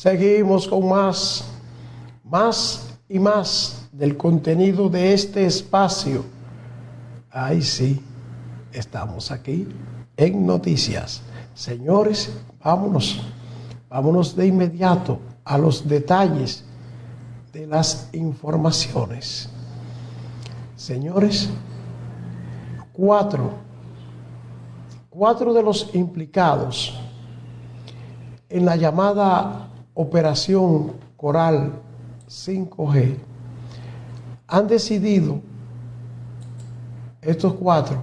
Seguimos con más y más del contenido de este espacio. Ay, sí, estamos aquí en Noticias. Señores, vámonos de inmediato a los detalles de las informaciones. Señores, cuatro de los implicados en la llamada Operación Coral 5G han decidido, estos cuatro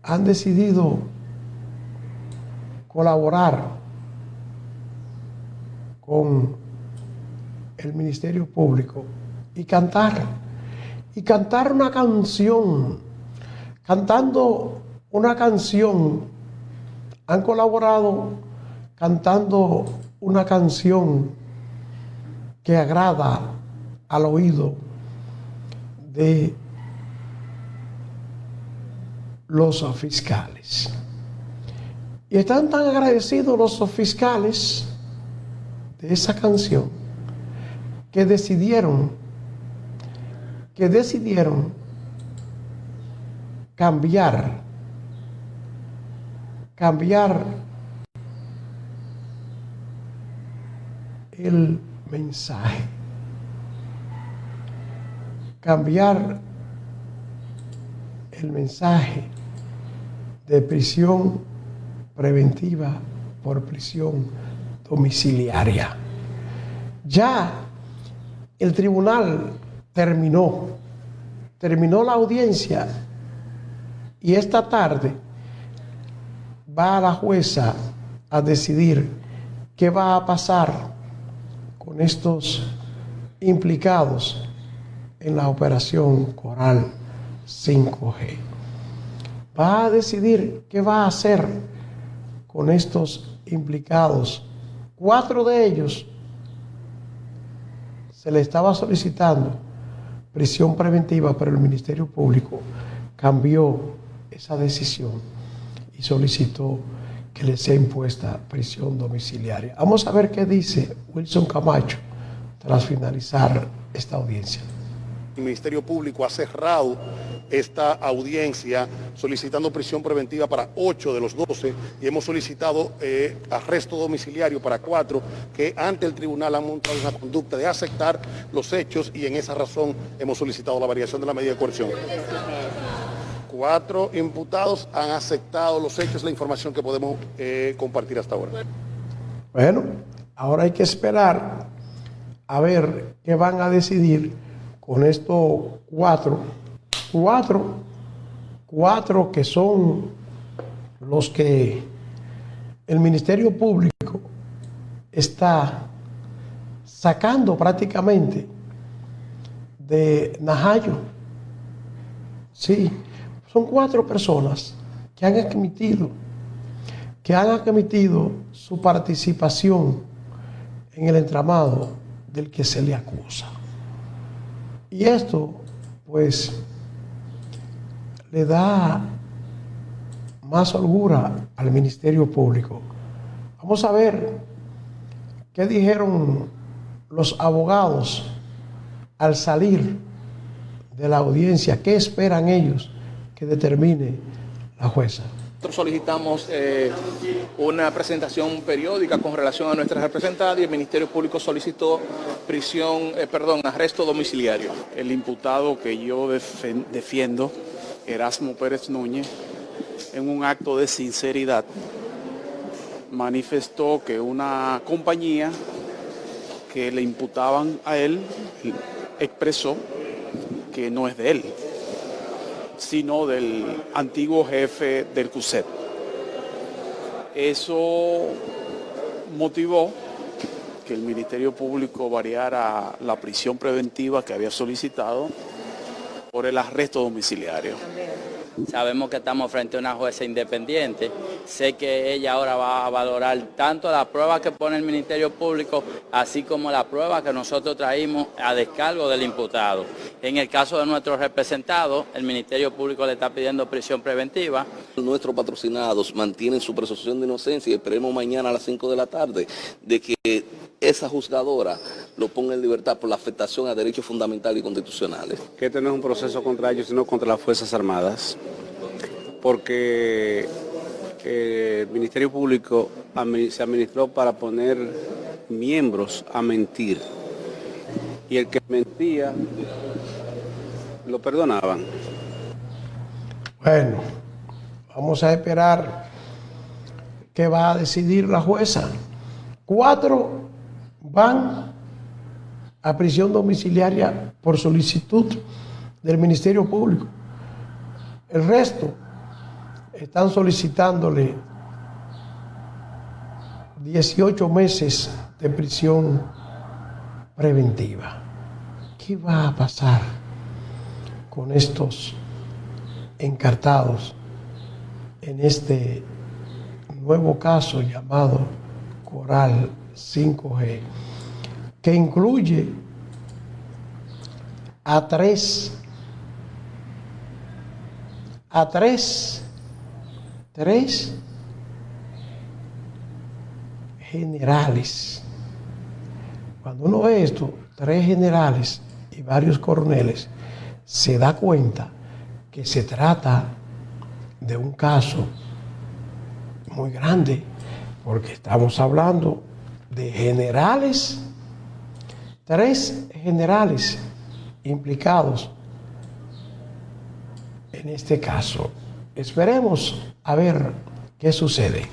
han decidido colaborar con el Ministerio Público y cantar una canción, cantando una canción. Han colaborado cantando una canción que agrada al oído de los fiscales. Y están tan agradecidos los fiscales de esa canción que decidieron cambiar el mensaje, de prisión preventiva por prisión domiciliaria. Ya el tribunal terminó la audiencia y esta tarde va la jueza a decidir qué va a pasar con estos implicados en la operación Coral 5G. Va a decidir qué va a hacer con estos implicados. 4 de ellos se le estaba solicitando prisión preventiva, pero el Ministerio Público cambió esa decisión y solicitó que le sea impuesta prisión domiciliaria. Vamos a ver qué dice Wilson Camacho tras finalizar esta audiencia. El Ministerio Público ha cerrado esta audiencia solicitando prisión preventiva para 8 de los 12 y hemos solicitado arresto domiciliario para 4 que ante el tribunal han montado una conducta de aceptar los hechos y en esa razón hemos solicitado la variación de la medida de coerción. 4 imputados han aceptado los hechos, la información que podemos compartir hasta ahora. Bueno, ahora hay que esperar a ver qué van a decidir con estos 4 que son los que el Ministerio Público está sacando prácticamente de Najayo. Sí, son 4 personas que han admitido su participación en el entramado del que se le acusa. Y esto, pues, le da más holgura al Ministerio Público. Vamos a ver qué dijeron los abogados al salir de la audiencia, qué esperan ellos que determine la jueza. Nosotros solicitamos una presentación periódica con relación a nuestras representadas y el Ministerio Público solicitó arresto domiciliario. El imputado que yo defiendo, Erasmo Pérez Núñez, en un acto de sinceridad, manifestó que una compañía que le imputaban a él expresó que no es de él, sino del antiguo jefe del CUSET. Eso motivó que el Ministerio Público variara la prisión preventiva que había solicitado por el arresto domiciliario. Sabemos que estamos frente a una jueza independiente sé que ella ahora va a valorar tanto la prueba que pone el Ministerio Público, así como la prueba que nosotros traímos a descargo del imputado. En el caso de nuestros representados, el Ministerio Público le está pidiendo prisión preventiva. Nuestros patrocinados mantienen su presunción de inocencia y esperemos mañana a las 5 de la tarde de que esa juzgadora lo ponga en libertad por la afectación a derechos fundamentales y constitucionales. Que este no es un proceso contra ellos, sino contra las Fuerzas Armadas, porque el Ministerio Público se administró para poner miembros a mentir, y el que mentía lo perdonaban. Bueno, vamos a esperar qué va a decidir la jueza. 4 van a prisión domiciliaria por solicitud del Ministerio Público. El resto están solicitándole 18 meses de prisión preventiva. ¿Qué va a pasar con estos encartados en este nuevo caso llamado Coral 5G, que incluye a tres generales? Cuando uno ve esto, 3 generales y varios coroneles, se da cuenta que se trata de un caso muy grande, porque estamos hablando de generales, 3 generales implicados en este caso. Esperemos a ver qué sucede.